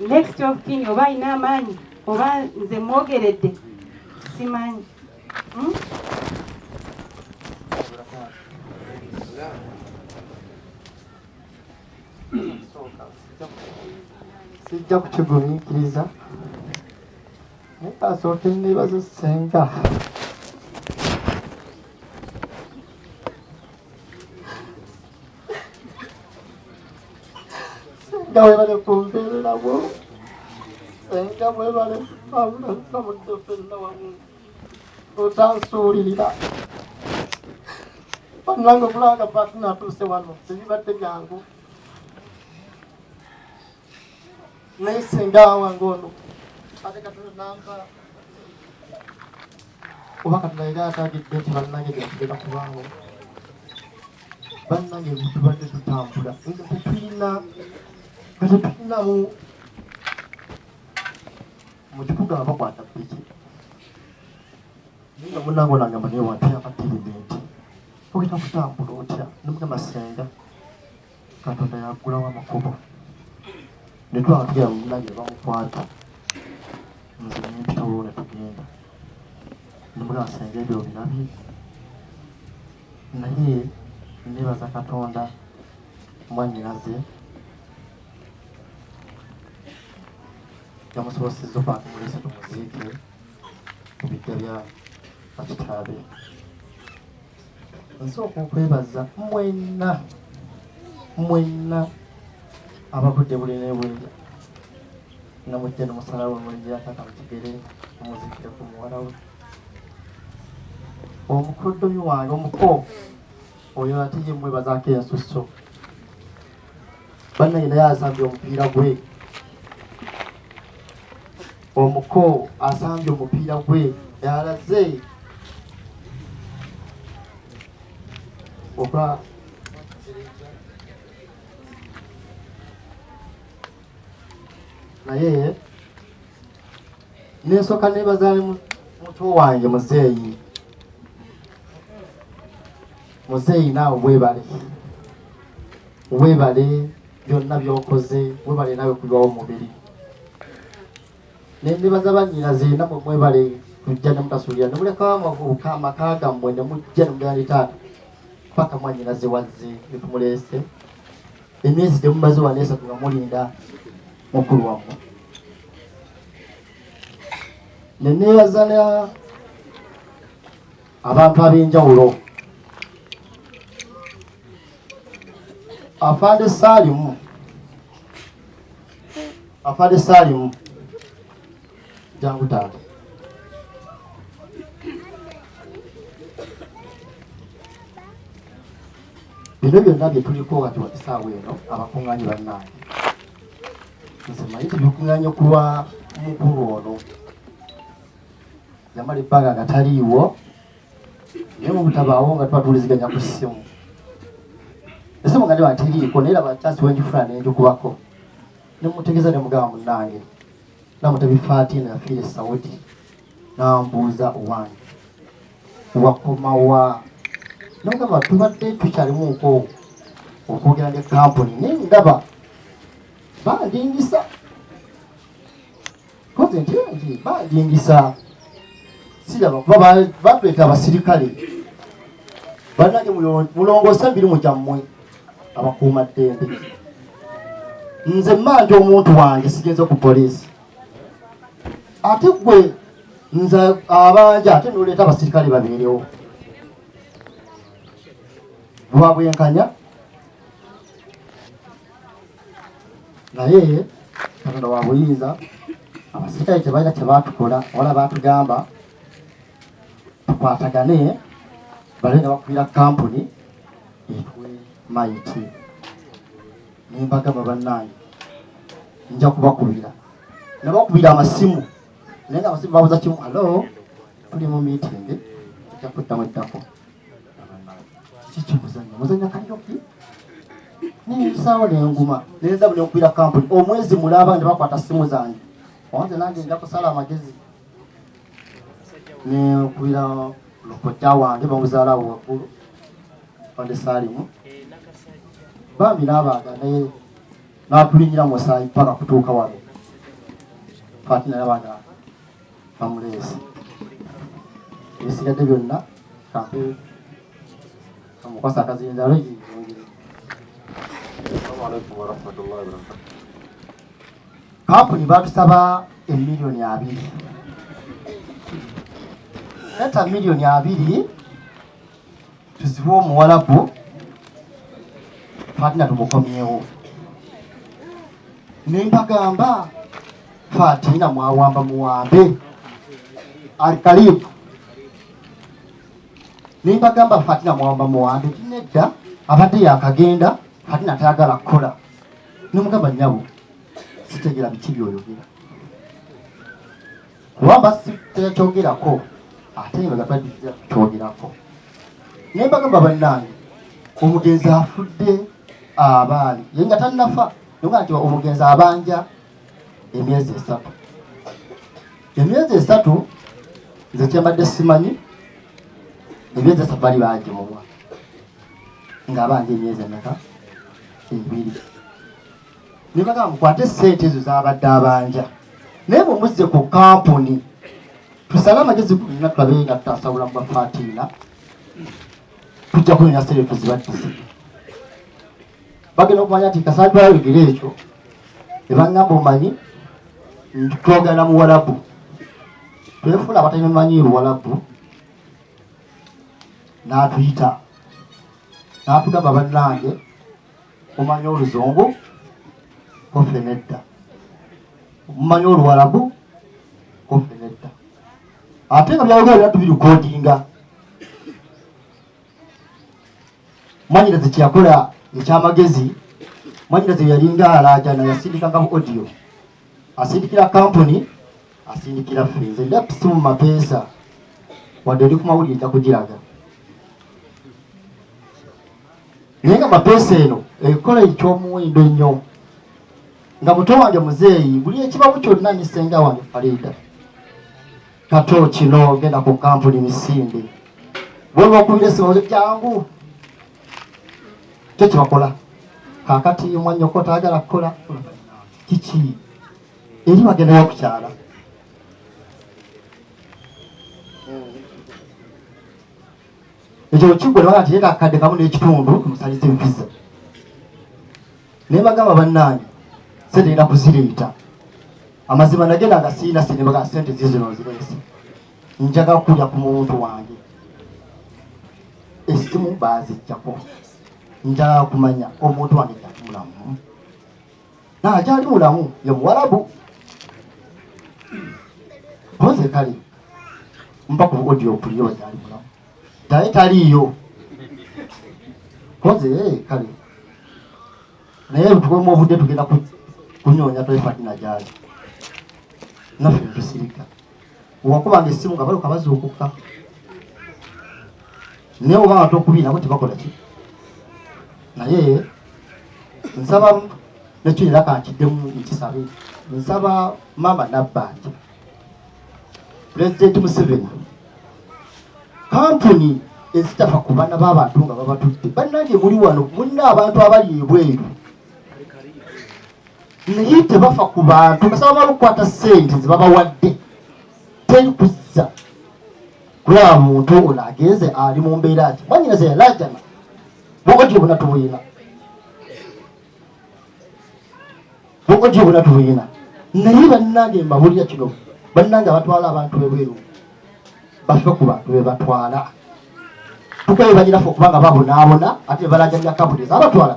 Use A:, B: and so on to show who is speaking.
A: next of kin oba alina amaanyi oba nze mwogeredde simanyi.
B: Sijja kukigumiikiriza naye kasooke neebaza Ssenga. Ssenga weebale kumbeerera bwo. Ssenga weebale samudde ffenna wamu otansuulirira. Bannange okulanga patina atuuse wano tebibadde byangu. Naye Ssenga wange ono ate Katonda nampa oba Katonda yali atagidde nti bannange gyetugenda kubaawo. Bannange tubadde tutambula nga tetulinamu mu kibuga bakwata ppiki. Naye nga munnange onagamba naye wantu yakatirimenti ogenda kutambula otya? Nemugamba Ssenga Katonda yaggulawo amakubo. Ne twaba tugenda munnange bamukwata nze nempitawo ne tugenda. Nemugamba Ssenga ebyo birabye. Naye neebaza Katonda mwannyinaze yamusobozesezza okuba tumulese tumuziike mu bidda bya bakitaabe. Nsooka okwebaza mwenna abavudde buli n'ebuli nga mujja n'omusalawo mulijjataka mu kigere mumuziikire ku muwala we. Omukoddomi wange omuko oyo ate ye mwebazaako ensusso. Bannange naye asambye omupiira gwe. Omuko asambye omupiira gwe yalaze oba naye nensooka neebazaale muto wange muzeeyi naawe weebale byonna byokoze, weebale naawe kulwawo omubiri. Nenebaza bannyinaze namwe mwebale kujja ne mutasuulira ne mulekawo amaka gammwe ne mujja ne mugamba taata paka mwannyinaze wazze ne tumuleese. Emyezi temumaze wano esatu nga mulinda mukulu wammwe. Ne neebaza abantu ab'enjawulo. Afande Saalimu jangu taata. Bino byonna bye tuliko wati wakisaawa eno abakuŋŋaanyi bannange. Nze manyi tebikuŋŋaanyi kulwa mukulu ono. Yamala ebbanga nga taliiwo naye mu butabaawo nga tuba tuwuliziganya ku ssimu. Essimu nga ndiba ntiriiko naye laba kyasi wenjifuna nenjikubako. Ne mutegeeza ne mugamba munnange namutabifaatiina yafiire Saudi. Nambuuza owange wakomawa. Nomugamba tubadde tukyalimuko okwogera ne kampuni naye ndaba bandingisa. Koze nti bandingisa. Siraba kuba batweka abasirikale. Bannange mulongoose mbiri mu gyammwe abakuuma ddembe. Nze mmanja omuntu wange sigenze ku poliisi. Ate gwe nze abanja ate noleeta abasirikale babeerewo. Lwa bwenkanya. Naye Katonda wa buyinza abasirikale tebalina kye baatukola wala baatugamba tukwatagane bale ne bakubira kampuni etwe Maiti. Nembagamba bannange nja kubakubira. Ne bakubira amasimu naye nga abasimu babuuza kimu, alo tuli mu meeting tujja kuddamu eddako. Kiki muzannya kalyoki nensaawo nenguma nenza buli okubira kampuni omwezi mulaba ne bakwata simu zange. Owanze nange nja kusala amagezi ne kubira lokojja wange bamuzaala waggulu Fande Saalimu. Bambi n'abaaga naye n'atulinyira musaayi paka kutuuka wano. Fatina y'abaana bamuleese ebisigadde byonna kampe omukwasa akazindaalo yongere. Kampuni batusaba emiliyoni 2 eta miliyoni 2 tuziwe omuwalabu Fatina tumukomyewo nembagamba Fatina mwawamba muwambe alikalibu nembagamba Fatina mwawamba muwambe kinedda abadde yakagenda Fatina tayagala kukola nemugamba nyabo sitegera biki byoyogera kuwamba siteyakyogerako ate nebagapadiza kyogerako nembagamba bannange omugenzi afudde abaali yenga tannafa nonga nti omugenzi abanja emyezi 3 emyezi 3 nze kyembadde simanyi emyezi 3 bali bagimuwa ng'abanja emyezi emeka 2 nibagamba mukwate ssente ezo z'abadde abanja naye bwemuzze ku kampuni tusale amagezi gulina tulabe nga tutasawula mu Fatina tujja kulina ssente tuzibaddize bagenda okumanya nti kasaaji bayogera ekyo ebangamba omanyi twogana mu Walabu twefula abatalina manyi Luwalabu n'atuyita n'atugamba bannange omanyi Oluzungu kofe nedda omanyi Oluwalabu kofe nedda ate nga byayogera byonna tubirikodinga mwanyiraze kyeyakola ekyamagezi mwanyiraze yalinga alajana yasindikanga mu audio asindikira kampuni asindikira fenze nda tusimu mapeesa wadde oli ku mawulire nja kugiraga naye nga mapeesa eno ekola ekyomuwindo ennyo nga muto wange muzeeyi buli ekibabu kyonna nisenga wange Farida kato kino genda ku kampuni misinde bwolwa okubira esimu jangu kyo kibakola kakati omwanyoko taagala kukola kiki eri bagenda okukyala ekyo kigwe nabaga nti yeka akadde kamu n'ekitundu kumusaliza ebipiza naye bagamba bannange sente ngenda kuzireeta amazima nagenda nga siina sente baga sente zizino nzireese njaga kulya ku muntu wange esimu baazijjako njagala kumanya omuntu wange yali mulamu nakyali mulamu ye Muwalabu poze kale mpa ku audio okuliyo wakyali mulamu naye taliyo poze kale naye tukwemu obudde tugenda kunyonya Fatina gyali naffe tusirika owakubanga essimu nga baluka bazuukuka naye obanga tokubiinako tebakola ki naye nsaba nekinyira kankiddemu nkisabe nsaba mama Nabbanja Pulezidenti Museveni kampuni ezitafa ku baana b'abantu nga babatudde bannange muli wano mulina abantu abali ebweru naye tebafa ku bantu kasaba bamala okukwata ssente zebabawadde teri kuzza kulaba muntu ono agenze ali mu mbeera ki mwanyinaze yalajana bwogoji obuna tubuyina bwogoji obuna tubuyina naye bannange mbabulira kino bannange abatwala abantu ebweru bafe ku bantu bebatwala tukwebe banyinafe okubanga babonaabona ate balajanja kampuni ezabatwala